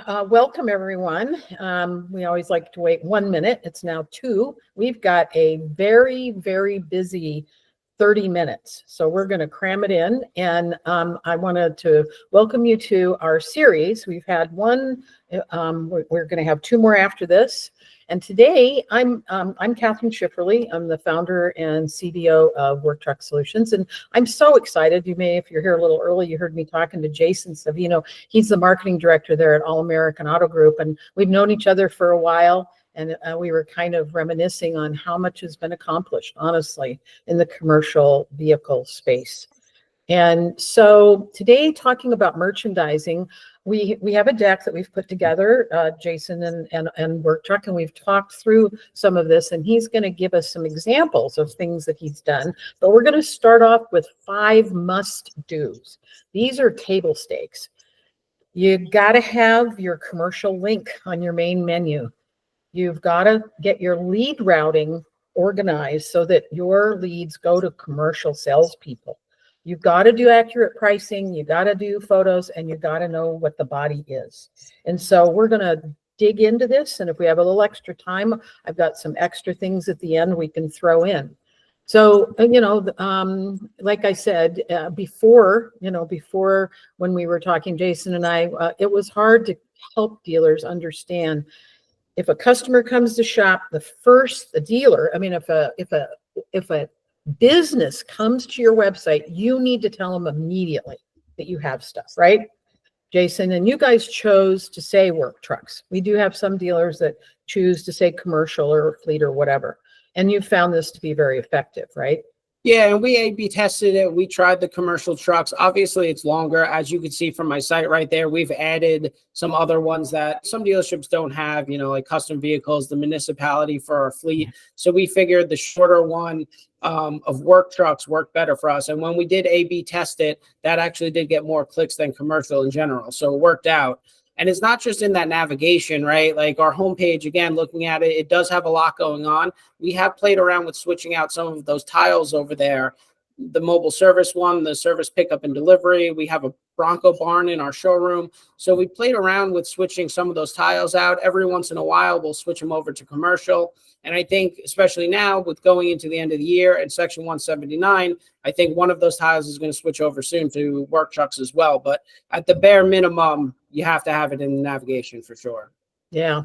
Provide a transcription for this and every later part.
Welcome, everyone. We always like to wait 1 minute. It's now 2. We've got a very, very busy 30 minutes. So we're going to cram it in. And I wanted to welcome you to our series. We've had one, we're going to have 2 more after this. And today I'm Kathryn Schifferle. I'm the founder and CDO of Work Truck Solutions. And I'm so excited. You may, if you're here a little early, you heard me talking to Jason Savino. He's the marketing director there at All American Auto Group. And we've known each other for a while. And we were kind of reminiscing on how much has been accomplished, honestly, in the commercial vehicle space. And so today, talking about merchandising, we have a deck that we've put together, Jason and Work Truck, and we've talked through some of this, and he's going to give us some examples of things that he's done. But we're going to start off with 5 must-dos. These are table stakes. You got to have your commercial link on your main menu. You've got to get your lead routing organized so that your leads go to commercial salespeople. You've got to do accurate pricing, you got to do photos, and you got to know what the body is. And so we're going to dig into this. And if we have a little extra time, I've got some extra things at the end we can throw in. So, like I said, before when we were talking, Jason and I, it was hard to help dealers understand if a customer comes to shop, the dealer, if a business comes to your website, you need to tell them immediately that you have stuff, right? Jason, and you guys chose to say work trucks. We do have some dealers that choose to say commercial or fleet or whatever. And you found this to be very effective, right? Yeah, and we A/B tested it. We tried the commercial trucks. Obviously, it's longer. As you can see from my site right there, we've added some other ones that some dealerships don't have, like custom vehicles, the municipality for our fleet. So we figured the shorter one of work trucks worked better for us. And when we did A/B test it, that actually did get more clicks than commercial in general. So it worked out. And it's not just in that navigation, right? Like our homepage, again, looking at it, it does have a lot going on. We have played around with switching out some of those tiles over there. The mobile service one, the service pickup and delivery. We have a Bronco barn in our showroom. So we played around with switching some of those tiles out. Every once in a while, we'll switch them over to commercial. And I think, especially now with going into the end of the year and Section 179, I think one of those tiles is going to switch over soon to work trucks as well. But at the bare minimum, you have to have it in the navigation for sure. Yeah.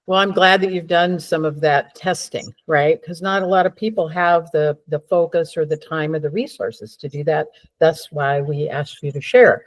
Well, I'm glad that you've done some of that testing, right? Because not a lot of people have the focus or the time or the resources to do that. That's why we asked you to share.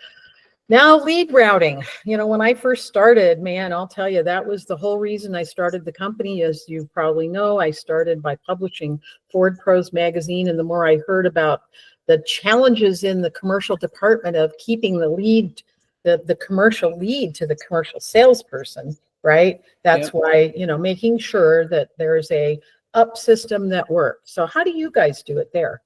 Now, lead routing. When I first started, man, I'll tell you, that was the whole reason I started the company. As you probably know, I started by publishing Ford Pros magazine. And the more I heard about the challenges in the commercial department of keeping the lead, the commercial lead to the commercial salesperson, right? That's why, making sure that there's a up system that works. So how do you guys do it there?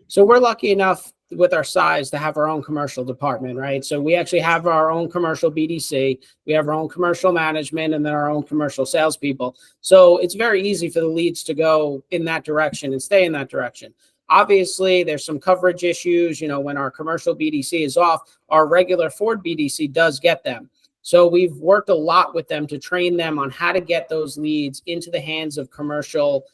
So we're lucky enough with our size to have our own commercial department, right? So we actually have our own commercial BDC, we have our own commercial management, and then our own commercial salespeople. So it's very easy for the leads to go in that direction and stay in that direction. Obviously, there's some coverage issues. When our commercial BDC is off, our regular Ford BDC does get them. So we've worked a lot with them to train them on how to get those leads into the hands of commercial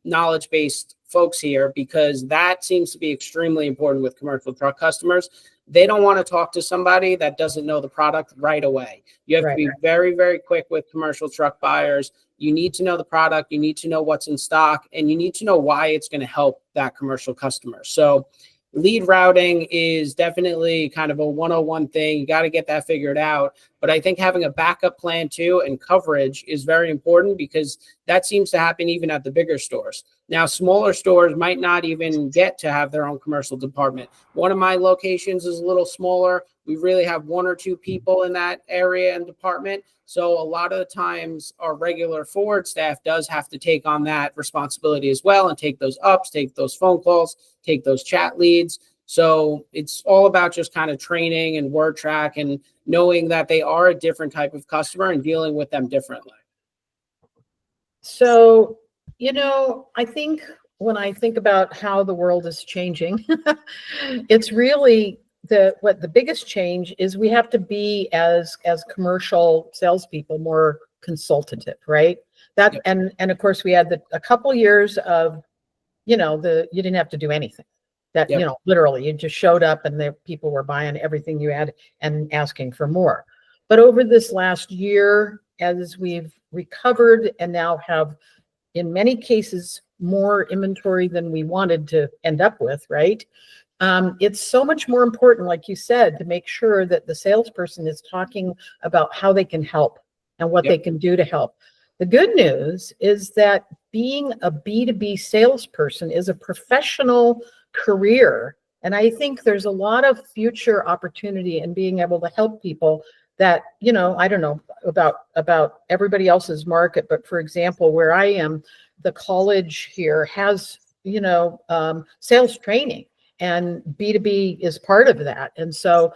knowledge-based folks here, because that seems to be extremely important with commercial truck customers. They don't want to talk to somebody that doesn't know the product right away. You have to be very, very quick with commercial truck buyers. You need to know the product, you need to know what's in stock, and you need to know why it's going to help that commercial customer. So lead routing is definitely kind of a 101 thing. You got to get that figured out. But I think having a backup plan too and coverage is very important, because that seems to happen even at the bigger stores. Now, smaller stores might not even get to have their own commercial department. One of my locations is a little smaller. We really have 1 or 2 people in that area and department. So a lot of the times our regular Ford staff does have to take on that responsibility as well and take those ups, take those phone calls, take those chat leads. So it's all about just kind of training and word track and knowing that they are a different type of customer and dealing with them differently. So, I think when I think about how the world is changing, it's really the biggest change is we have to be as commercial salespeople more consultative, right? That Yep. and of course we had a couple years of, you didn't have to do anything. That, Yep. literally you just showed up and the people were buying everything you had and asking for more. But over this last year, as we've recovered and now have, in many cases, more inventory than we wanted to end up with, right? It's so much more important, like you said, to make sure that the salesperson is talking about how they can help and what they can do to help. The good news is that being a B2B salesperson is a professional career. And I think there's a lot of future opportunity in being able to help people that, I don't know about everybody else's market, but for example, where I am, the college here has, sales training, and B2B is part of that. And so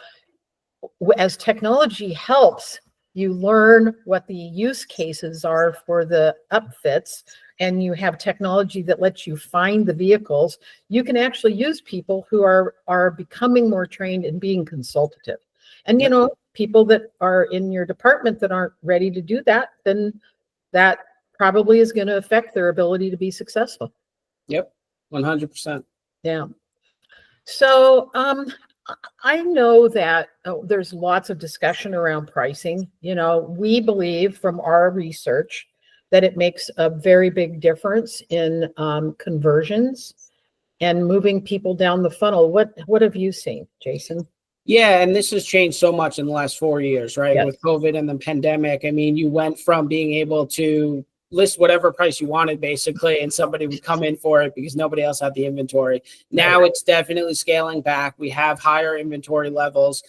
as technology helps, you learn what the use cases are for the upfits, and you have technology that lets you find the vehicles. You can actually use people who are becoming more trained in being consultative. And, people that are in your department that aren't ready to do that, then that probably is going to affect their ability to be successful. Yep. 100%. Yeah. So I know that there's lots of discussion around pricing. We believe from our research that it makes a very big difference in conversions and moving people down the funnel. What have you seen, Jason? Yeah, and this has changed so much in the last 4 years, right? Yes. With COVID and the pandemic. I mean, you went from being able to list whatever price you wanted, basically, and somebody would come in for it because nobody else had the inventory. Now it's definitely scaling back. We have higher inventory levels.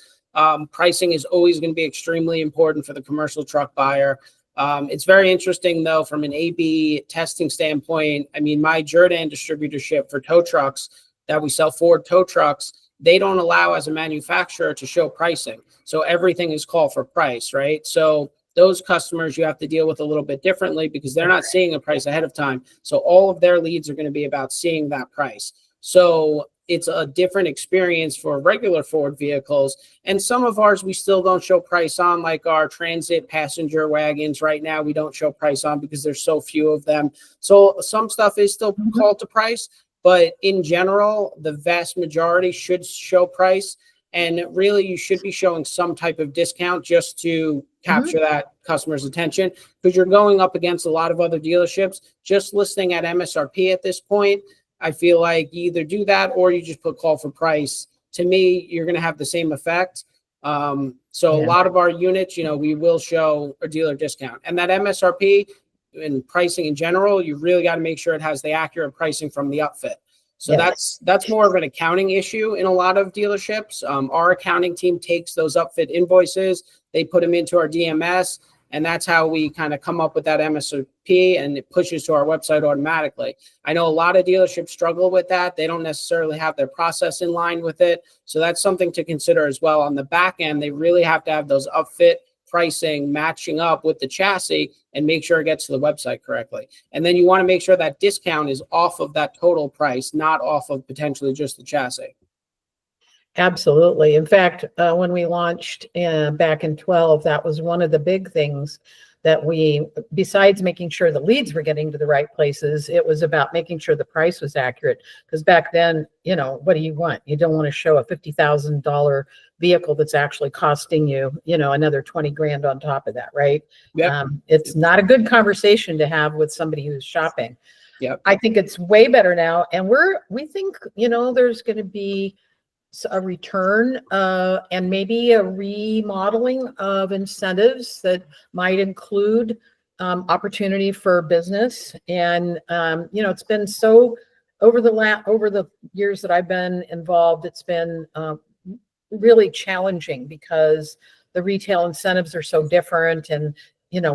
Pricing is always going to be extremely important for the commercial truck buyer. It's very interesting, though, from an A/B testing standpoint. I mean, my Jordan distributorship for tow trucks that we sell Ford tow trucks, they don't allow as a manufacturer to show pricing. So everything is called for price, right? So those customers you have to deal with a little bit differently because they're not seeing a price ahead of time. So all of their leads are going to be about seeing that price. So it's a different experience for regular Ford vehicles. And some of ours, we still don't show price on, like our transit passenger wagons right now, we don't show price on because there's so few of them. So some stuff is still called to price, but in general, the vast majority should show price. And really, you should be showing some type of discount just to capture that customer's attention, because you're going up against a lot of other dealerships. Just listing at MSRP at this point, I feel like you either do that or you just put call for price. To me, you're going to have the same effect. A lot of our units, we will show a dealer discount. And that MSRP and pricing in general, you really got to make sure it has the accurate pricing from the upfit. So that's more of an accounting issue in a lot of dealerships. Our accounting team takes those upfit invoices, they put them into our DMS, and that's how we kind of come up with that MSRP, and it pushes to our website automatically. I know a lot of dealerships struggle with that. They don't necessarily have their process in line with it. So that's something to consider as well. On the back end, they really have to have those upfit pricing matching up with the chassis and make sure it gets to the website correctly. And then you want to make sure that discount is off of that total price, not off of potentially just the chassis. Absolutely. In fact, when we launched back in 12, that was one of the big things that we, besides making sure the leads were getting to the right places, it was about making sure the price was accurate. Because back then, what do you want? You don't want to show a $50,000 vehicle that's actually costing you, another 20 grand on top of that, right? Yep. It's not a good conversation to have with somebody who's shopping. Yep. I think it's way better now. And we think, there's going to be a return and maybe a remodeling of incentives that might include opportunity for business. And it's been so over the years that I've been involved, it's been really challenging because the retail incentives are so different, and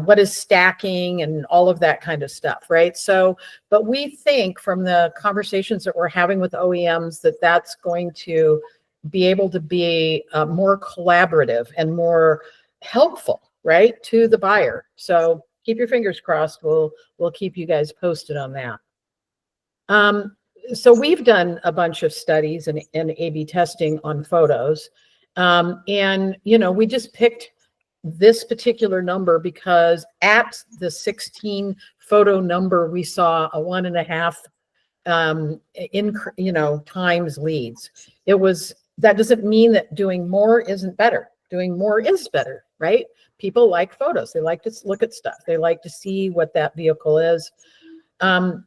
what is stacking and all of that kind of stuff, right? So, but we think from the conversations that we're having with OEMs that that's going to be able to be more collaborative and more helpful, right, to the buyer. So keep your fingers crossed. We'll keep you guys posted on that. So we've done a bunch of studies and A/B testing on photos. And, we just picked this particular number because at the 16 photo number, we saw a 1.5 times leads. That doesn't mean that doing more isn't better. Doing more is better, right? People like photos. They like to look at stuff. They like to see what that vehicle is. And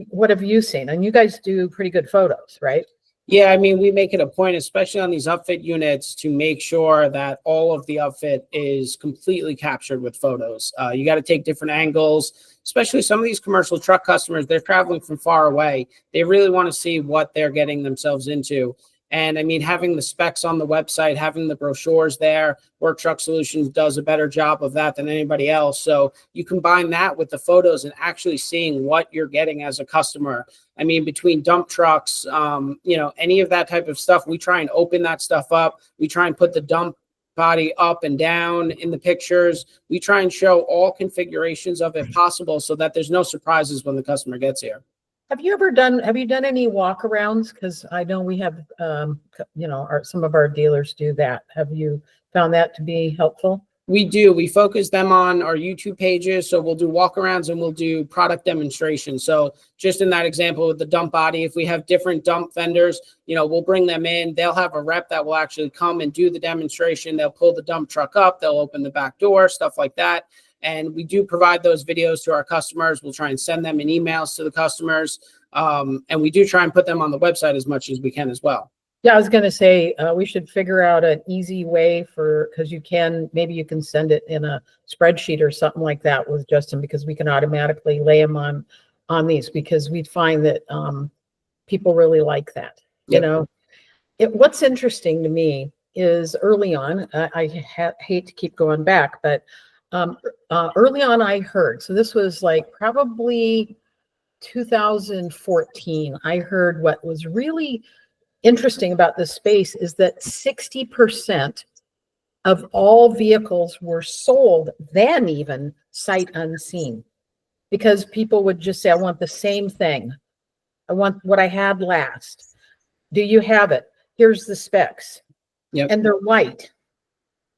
what have you seen? And you guys do pretty good photos, right? Yeah, I mean, we make it a point, especially on these upfit units, to make sure that all of the upfit is completely captured with photos. You got to take different angles, especially some of these commercial truck customers. They're traveling from far away. They really want to see what they're getting themselves into. And I mean, having the specs on the website, having the brochures there, Work Truck Solutions does a better job of that than anybody else. So you combine that with the photos and actually seeing what you're getting as a customer. I mean, between dump trucks, any of that type of stuff, we try and open that stuff up. We try and put the dump body up and down in the pictures. We try and show all configurations of it possible so that there's no surprises when the customer gets here. Have you done any walkarounds? Because I know we have, some of our dealers do that. Have you found that to be helpful? We do. We focus them on our YouTube pages. So we'll do walkarounds and we'll do product demonstrations. So just in that example with the dump body, if we have different dump vendors, we'll bring them in. They'll have a rep that will actually come and do the demonstration. They'll pull the dump truck up. They'll open the back door, stuff like that. And we do provide those videos to our customers. We'll try and send them in emails to the customers. And we do try and put them on the website as much as we can as well. Yeah, I was going to say we should figure out an easy way because maybe you can send it in a spreadsheet or something like that with Justin, because we can automatically lay them on these, because we find that people really like that. Yep. What's interesting to me is early on, I hate to keep going back, but early on I heard, so this was like probably 2014, I heard what was really interesting about this space is that 60% of all vehicles were sold then even sight unseen, because people would just say, I want the same thing. I want what I had last. Do you have it? Here's the specs. Yep. And they're white,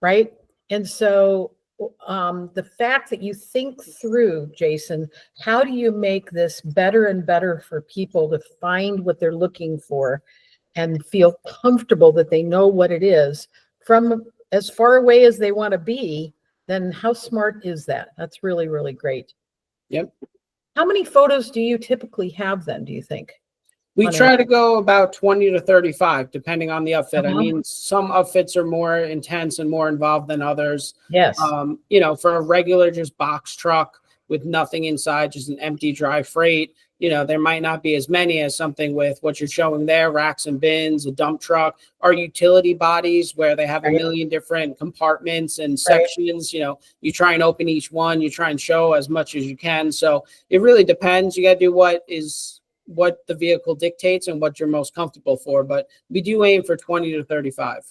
right? And so the fact that you think through, Jason, how do you make this better and better for people to find what they're looking for and feel comfortable that they know what it is from as far away as they want to be, then how smart is that? That's really, really great. Yep. How many photos do you typically have then, do you think? We try to go about 20 to 35, depending on the upfit. I mean, some upfits are more intense and more involved than others. Yes. For a regular just box truck with nothing inside, just an empty dry freight, there might not be as many as something with what you're showing there, racks and bins, a dump truck, or utility bodies where they have a million different compartments and sections. You try and open each one, you try and show as much as you can. So it really depends. You got to do what the vehicle dictates and what you're most comfortable for, but we do aim for 20 to 35.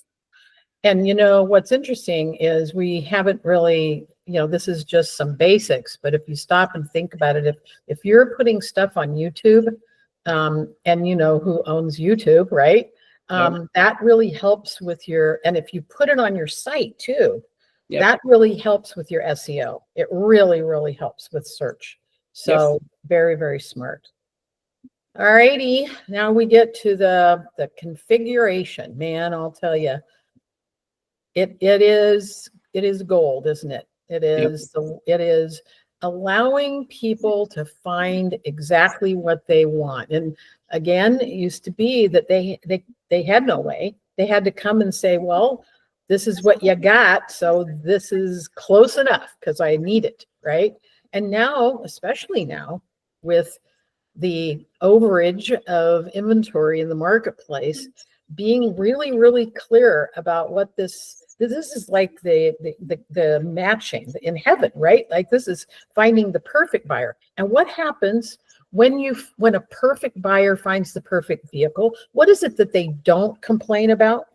And what's interesting is we haven't really, this is just some basics, but if you stop and think about it, if you're putting stuff on YouTube, and who owns YouTube, right? That really helps with and if you put it on your site too, that really helps with your SEO. It really, really helps with search. So very, very smart. All righty, now we get to the configuration. Man, I'll tell you, it is gold, isn't it? It is allowing people to find exactly what they want. And again, it used to be that they had no way. They had to come and say, well, this is what you got, so this is close enough because I need it, right? And now, especially now, with the overage of inventory in the marketplace, being really, really clear about what this is like the matching in heaven, right? Like this is finding the perfect buyer. And what happens when a perfect buyer finds the perfect vehicle? What is it that they don't complain about?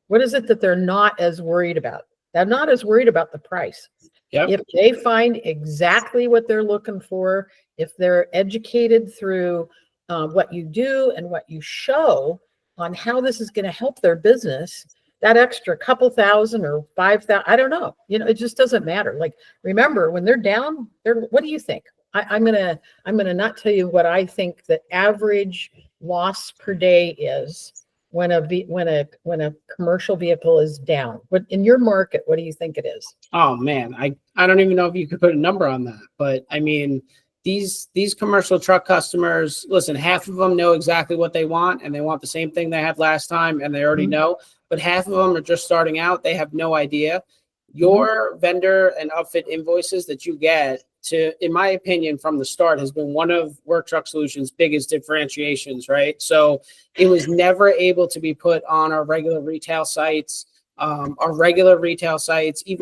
What is it that they're not as worried about? They're not as worried about the price. Yep. If they find exactly what they're looking for, if they're educated through what you do and what you show on how this is going to help their business, that extra couple thousand or 5,000, I don't know, it just doesn't matter. Like, remember, when they're down, what do you think? I'm gonna not tell you what I think the average loss per day is when a commercial vehicle is down. What in your market, what do you think it is? Oh man, I don't even know if you could put a number on that, but I mean, these commercial truck customers, listen, half of them know exactly what they want, and they want the same thing they had last time, and they already know, but half of them are just starting out. They have no idea. Your vendor and outfit invoices that you get, in my opinion, from the start, has been one of Work Truck Solutions' biggest differentiations, right? So it was never able to be put on our regular retail sites. Even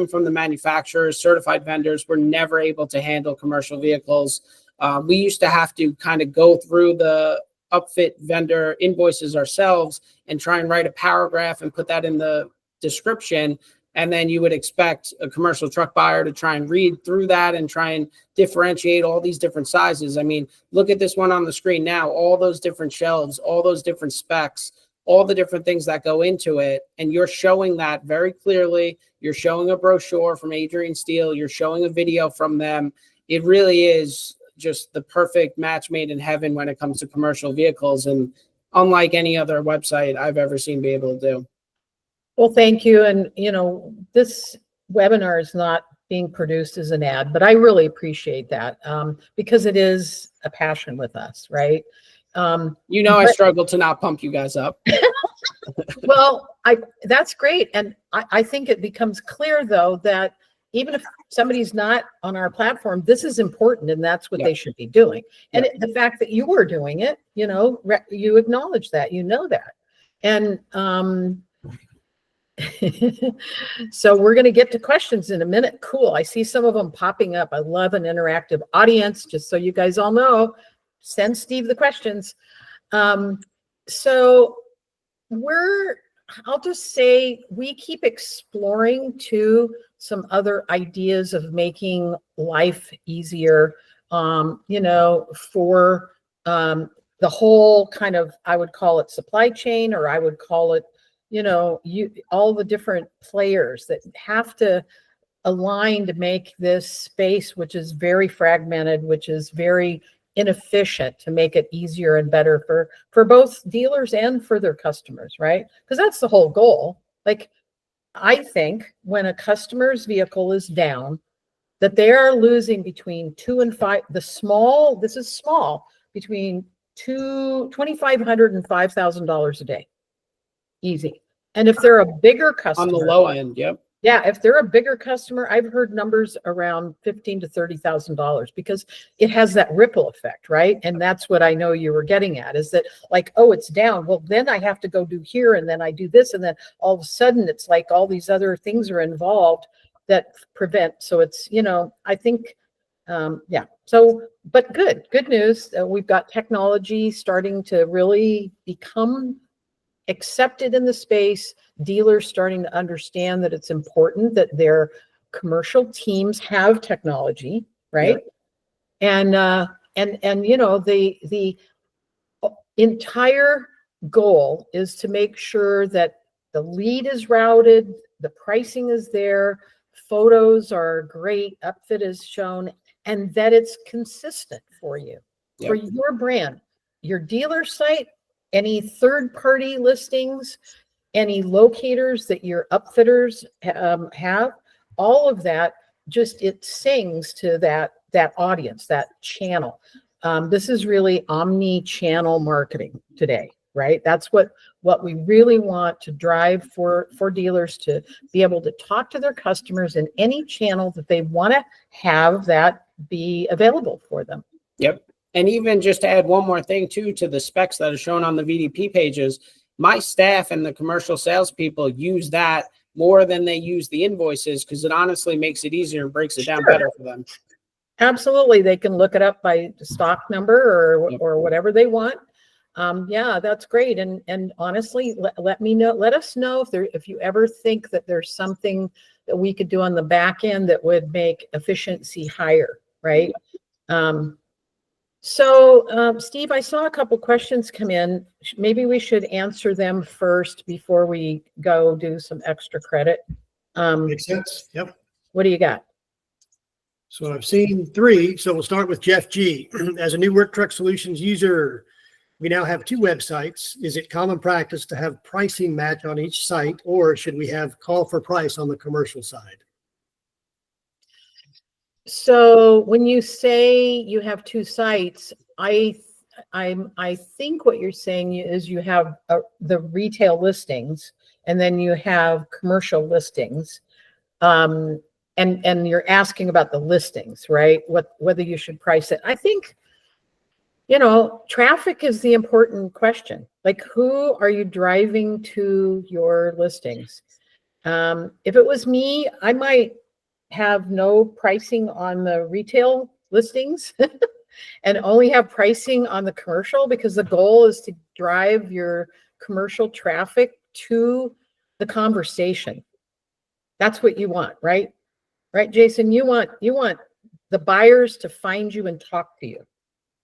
from the manufacturers, certified vendors, were never able to handle commercial vehicles. We used to have to kind of go through the upfit vendor invoices ourselves and try and write a paragraph and put that in the description. And then you would expect a commercial truck buyer to try and read through that and try and differentiate all these different sizes. I mean, look at this one on the screen now, all those different shelves, all those different specs, all the different things that go into it. And you're showing that very clearly. You're showing a brochure from Adrian Steele. You're showing a video from them. It really is just the perfect match made in heaven when it comes to commercial vehicles. And unlike any other website I've ever seen be able to do. Well, thank you. And, this webinar is not being produced as an ad, but I really appreciate that because it is a passion with us, right? I struggle to not pump you guys up. Well, that's great. And I think it becomes clear, though, that even if somebody's not on our platform, this is important and that's what they should be doing. And the fact that you were doing it, you acknowledge that, that. And so we're going to get to questions in a minute. Cool. I see some of them popping up. I love an interactive audience, just so you guys all know. Send Steve the questions. So I'll just say we keep exploring too some other ideas of making life easier, for the whole kind of, I would call it supply chain, or I would call it, all the different players that have to align to make this space, which is very fragmented, which is very inefficient, to make it easier and better for both dealers and for their customers, right? Because that's the whole goal. Like, I think when a customer's vehicle is down, that they are losing between $2,000 and $5,000. This is small, between $2,500 and $5,000 a day. Easy. And if they're a bigger customer, on the low end, yeah, if they're a bigger customer, I've heard numbers around $15,000 to $30,000, because it has that ripple effect, right? And that's what I know you were getting at, is that like, oh, it's down. Well, then I have to go do here, and then I do this, and then all of a sudden it's like all these other things are involved that prevent. So it's, I think, So, but good news. We've got technology starting to really become accepted in the space. Dealers starting to understand that it's important that their commercial teams have technology, right? And the entire goal is to make sure that the lead is routed, the pricing is there, photos are great, upfit is shown, and that it's consistent for you, for your brand, your dealer site, any third-party listings, any locators that your upfitters have, all of that, just it sings to that audience, that channel. This is really omni-channel marketing today, right? That's what we really want to drive for dealers, to be able to talk to their customers in any channel that they want to have that be available for them. Yep. And even just to add one more thing too, to the specs that are shown on the VDP pages, my staff and the commercial salespeople use that more than they use the invoices, because it honestly makes it easier and breaks it down better for them. Absolutely. They can look it up by stock number or whatever they want. Yeah, that's great. And honestly, let us know if you ever think that there's something that we could do on the back end that would make efficiency higher, right? Steve, I saw a couple questions come in. Maybe we should answer them first before we go do some extra credit. Makes sense. Yep. What do you got? So I've seen 3. So we'll start with Jeff G. As a new Work Truck Solutions user, we now have 2 websites. Is it common practice to have pricing match on each site, or should we have call for price on the commercial side? So when you say you have 2 sites, I think what you're saying is you have the retail listings, and then you have commercial listings, and you're asking about the listings, right? Whether you should price it. I think, traffic is the important question. Like, who are you driving to your listings? If it was me, I might have no pricing on the retail listings and only have pricing on the commercial, because the goal is to drive your commercial traffic to the conversation. That's what you want, right? Right, Jason, you want the buyers to find you and talk to you.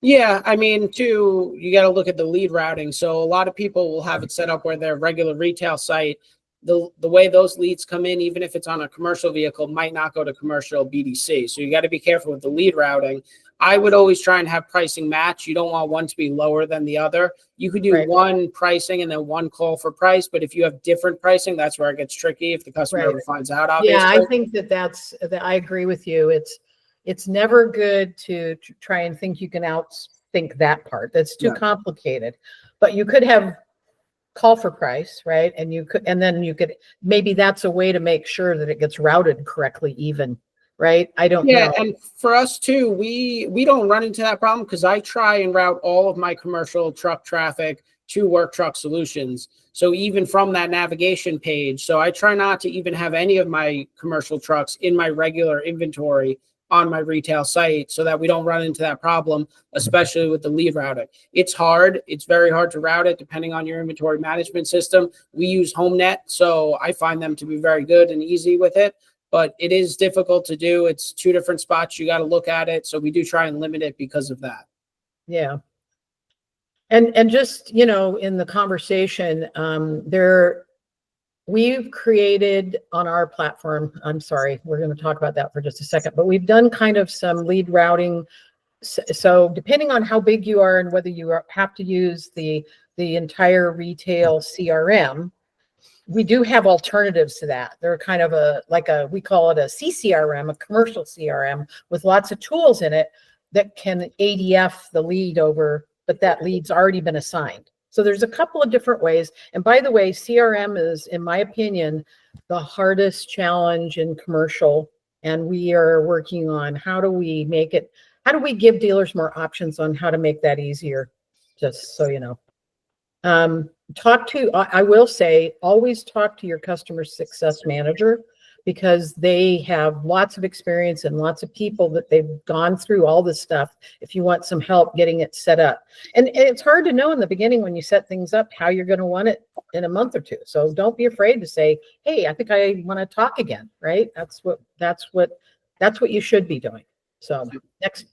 Yeah, I mean, too, you got to look at the lead routing. So a lot of people will have it set up where their regular retail site, the way those leads come in, even if it's on a commercial vehicle, might not go to commercial BDC. So you got to be careful with the lead routing. I would always try and have pricing match. You don't want one to be lower than the other. You could do one pricing and then one call for price. But if you have different pricing, that's where it gets tricky if the customer ever finds out, obviously. Yeah, I think I agree with you. It's never good to try and think you can outthink that part. That's too complicated. But you could have call for price, right? And then you could, maybe that's a way to make sure that it gets routed correctly even, right? I don't know. Yeah, and for us too, we don't run into that problem because I try and route all of my commercial truck traffic to Work Truck Solutions. So even from that navigation page, so I try not to even have any of my commercial trucks in my regular inventory on my retail site so that we don't run into that problem, especially with the lead routing. It's hard. It's very hard to route it depending on your inventory management system. We use HomeNet, so I find them to be very good and easy with it, but it is difficult to do. It's 2 different spots. You got to look at it. So we do try and limit it because of that. Yeah. And just, in the conversation, we've created on our platform, I'm sorry, we're going to talk about that for just a second, but we've done kind of some lead routing. So depending on how big you are and whether you have to use the entire retail CRM, we do have alternatives to that. They're kind of we call it a CCRM, a commercial CRM with lots of tools in it that can ADF the lead over, but that lead's already been assigned. So there's a couple of different ways. And by the way, CRM is, in my opinion, the hardest challenge in commercial. And we are working on how do we give dealers more options on how to make that easier, just so you know. I will say, always talk to your customer success manager, because they have lots of experience and lots of people that they've gone through all this stuff if you want some help getting it set up. And it's hard to know in the beginning when you set things up how you're going to want it in a month or 2. So don't be afraid to say, hey, I think I want to talk again, right? That's what you should be doing. So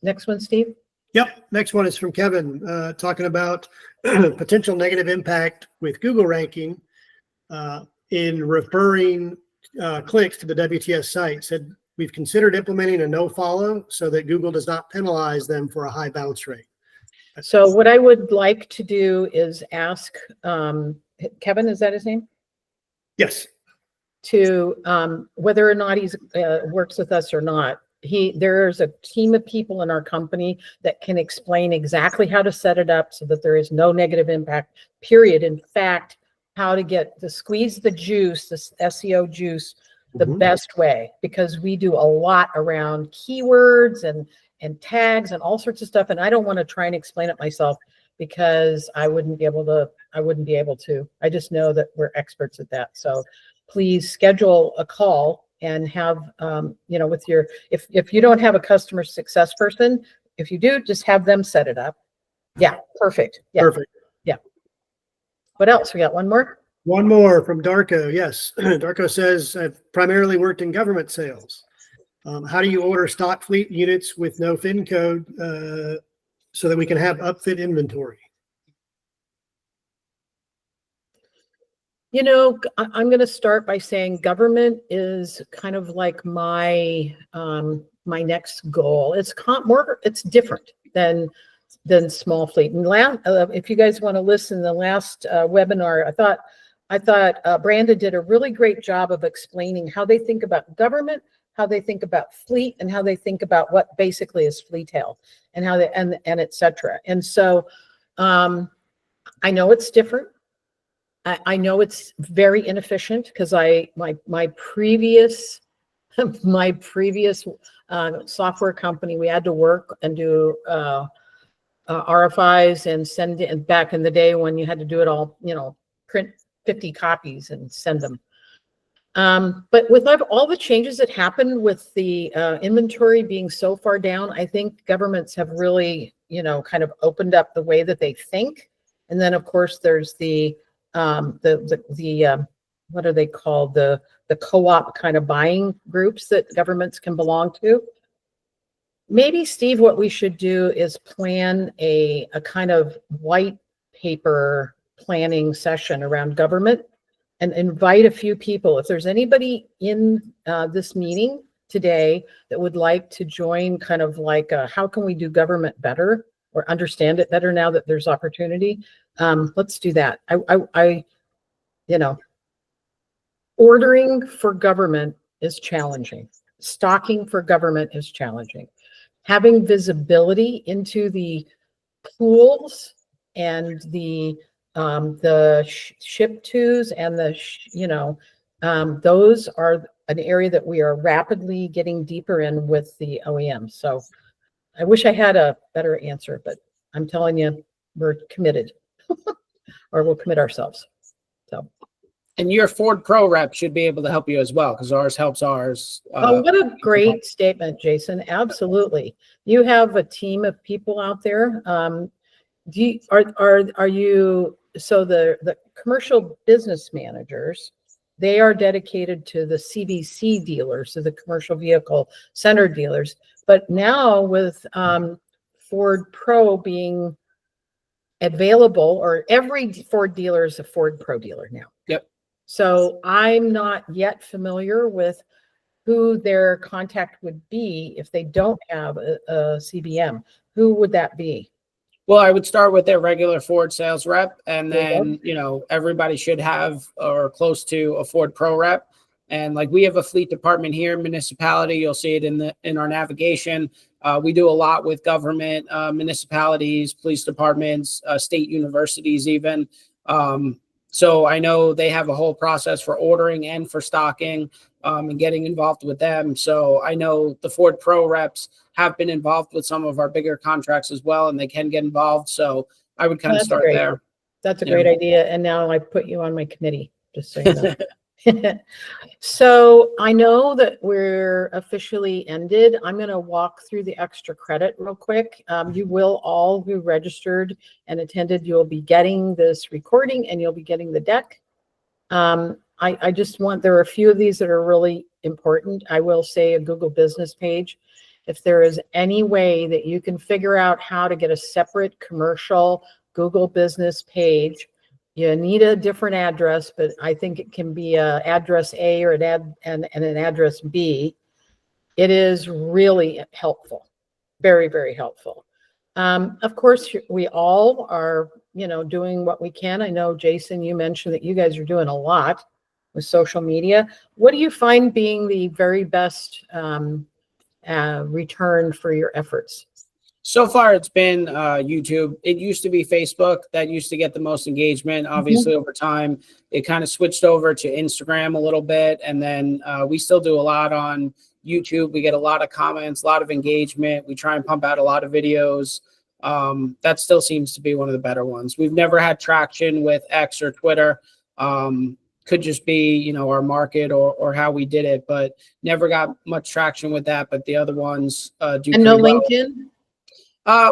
next one, Steve. Yep. Next one is from Kevin, talking about potential negative impact with Google ranking in referring clicks to the WTS site. Said, we've considered implementing a no follow so that Google does not penalize them for a high bounce rate. So what I would like to do is ask Kevin, is that his name? Yes. To whether or not he's works with us or not. There's a team of people in our company that can explain exactly how to set it up so that there is no negative impact, period. In fact, how to squeeze the juice, this SEO juice, the best way, because we do a lot around keywords and tags and all sorts of stuff. And I don't want to try and explain it myself because I wouldn't be able to. I just know that we're experts at that. So please schedule a call and have, with if you don't have a customer success person, if you do, just have them set it up. Yeah. Perfect. Yeah. Perfect. Yeah. What else? We got one more. One more from Darko. Yes. Darko says, I've primarily worked in government sales. How do you order stock fleet units with no FIN code so that we can have upfit inventory? You know, I'm going to start by saying government is kind of like my my next goal. It's it's different than small fleet. And if you guys want to listen, the last webinar, I thought Brandon did a really great job of explaining how they think about government, how they think about fleet, and how they think about what basically is fleetail, and how they and et cetera. And so I know it's different. I know it's very inefficient because my previous software company, we had to work and do RFIs and send it back in the day when you had to do it all, print 50 copies and send them. But with all the changes that happened with the inventory being so far down, I think governments have really, kind of opened up the way that they think. And then of course there's the what are they called? The co-op kind of buying groups that governments can belong to. Maybe, Steve, what we should do is plan a kind of white paper planning session around government and invite a few people. If there's anybody in this meeting today that would like to join, kind of like how can we do government better or understand it better now that there's opportunity, let's do that. Ordering for government is challenging. Stocking for government is challenging. Having visibility into the pools and the ship tos and those are an area that we are rapidly getting deeper in with the OEM. So I wish I had a better answer, but I'm telling you, we're committed or we'll commit ourselves. So. And your Ford Pro rep should be able to help you as well, because ours helps ours. Oh, what a great statement, Jason. Absolutely. You have a team of people out there. Are you, so the commercial business managers, they are dedicated to the CVC dealers, so the commercial vehicle center dealers. But now with Ford Pro being available, or every Ford dealer is a Ford Pro dealer now. Yep. So I'm not yet familiar with who their contact would be if they don't have a CBM. Who would that be? Well, I would start with their regular Ford sales rep, and then, everybody should have or close to a Ford Pro rep. And like we have a fleet department here, municipality, you'll see it in our navigation. We do a lot with government, municipalities, police departments, state universities even. So I know they have a whole process for ordering and for stocking and getting involved with them. So I know the Ford Pro reps have been involved with some of our bigger contracts as well, and they can get involved. So I would kind of start there. That's a great idea. And now I put you on my committee, just so you know. So I know that we're officially ended. I'm going to walk through the extra credit real quick. You will all who registered and attended, you'll be getting this recording and you'll be getting the deck. I just there are a few of these that are really important. I will say a Google business page. If there is any way that you can figure out how to get a separate commercial Google business page, you need a different address, but I think it can be a address A or an address B. It is really helpful, very, very helpful. Of course, we all are, doing what we can. I know, Jason, you mentioned that you guys are doing a lot with social media. What do you find being the very best return for your efforts? So far, it's been YouTube. It used to be Facebook that used to get the most engagement. Obviously, over time, it kind of switched over to Instagram a little bit. And then we still do a lot on YouTube. We get a lot of comments, a lot of engagement. We try and pump out a lot of videos. That still seems to be one of the better ones. We've never had traction with X or Twitter. Could just be, our market or how we did it, but never got much traction with that. But the other ones do. And no LinkedIn?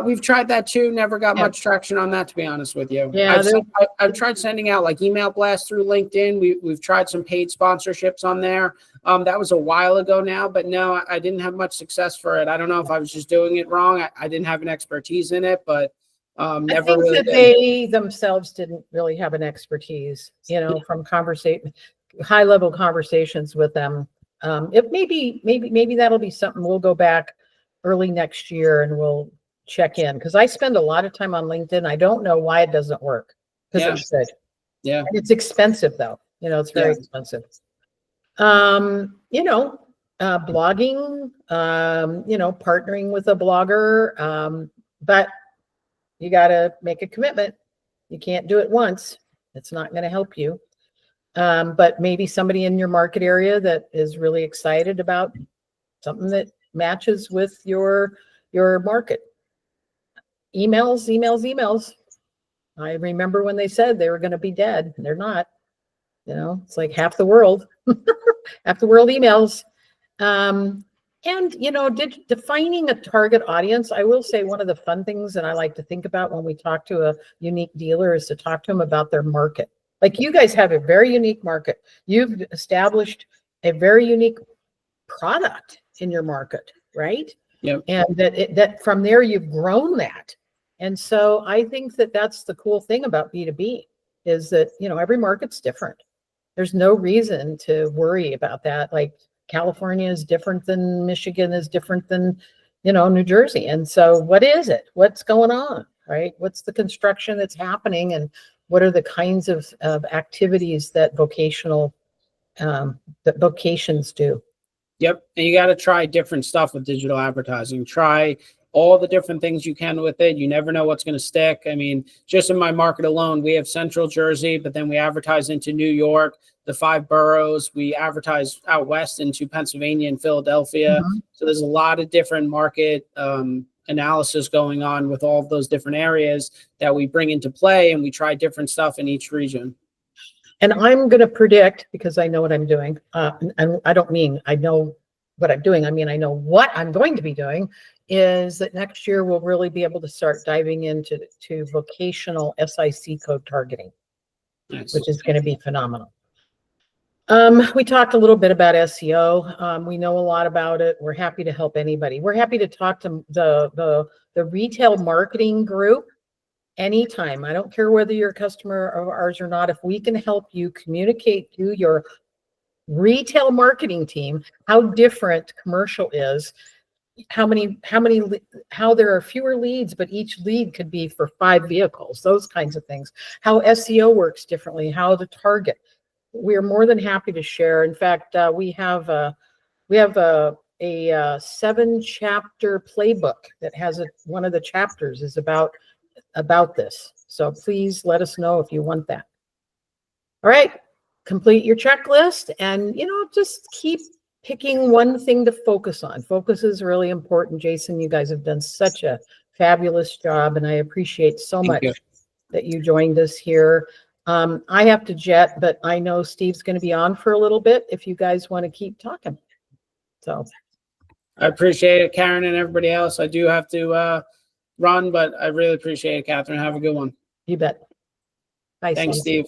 We've tried that too. Never got Yeah. much traction on that, to be honest with you. Yeah, I've tried sending out like email blasts through LinkedIn. We've tried some paid sponsorships on there. That was a while ago now, but no, I didn't have much success for it. I don't know if I was just doing it wrong. I didn't have an expertise in it, but I never think really that did. they themselves didn't really have an expertise, from high level conversations with them. If maybe that'll be something. We'll go back early next year and we'll check in, because I spend a lot of time on LinkedIn. I don't know why it doesn't work, because Yeah. it's good. Yeah. And it's expensive though. It's very expensive. Blogging, partnering with a blogger, but you got to make a commitment. You can't do it once. It's not going to help you. But maybe somebody in your market area that is really excited about something that matches with your market. Emails. I remember when they said they were going to be dead. They're not. It's like half the world emails. Defining a target audience, I will say one of the fun things that I like to think about when we talk to a unique dealer is to talk to them about their market. Like, you guys have a very unique market. You've established a very unique product in your market, right? Yep. And that from there you've grown that. And so I think that that's the cool thing about B2B is that, every market's different. There's no reason to worry about that. Like, California is different than Michigan is different than, New Jersey. And so what is it? What's going on, right? What's the construction that's happening? And what are the kinds of activities that vocations do? Yep. And you got to try different stuff with digital advertising. Try all the different things you can with it. You never know what's going to stick. I mean, just in my market alone, we have Central Jersey, but then we advertise into New York, the 5 boroughs. We advertise out west into Pennsylvania and Philadelphia. Mm-hmm. So there's a lot of different market analysis going on with all of those different areas that we bring into play, and we try different stuff in each region. And I'm going to predict, because I know what I'm doing, and I don't mean I know what I'm doing. I mean, I know what I'm going to be doing, is that next year we'll really be able to start diving into vocational SIC code targeting, Nice. which is going to be phenomenal. We talked a little bit about SEO. We know a lot about it. We're happy to help anybody. We're happy to talk to the retail marketing group anytime. I don't care whether you're a customer of ours or not. If we can help you communicate to your retail marketing team how different commercial is, how there are fewer leads, but each lead could be for 5 vehicles, those kinds of things, how SEO works differently, how to target. We're more than happy to share. In fact, we have a 7-chapter playbook that has one of the chapters is about this. So please let us know if you want that. All right, complete your checklist and, just keep picking one thing to focus on. Focus is really important. Jason, you guys have done such a fabulous job, and I appreciate so much that you joined us here. I have to jet, but I know Steve's going to be on for a little bit if you guys want to keep talking. So I appreciate it, Karen, and everybody else. I do have to run, but I really appreciate it, Kathryn. Have a good one. You bet. Bye, Thanks, Steve.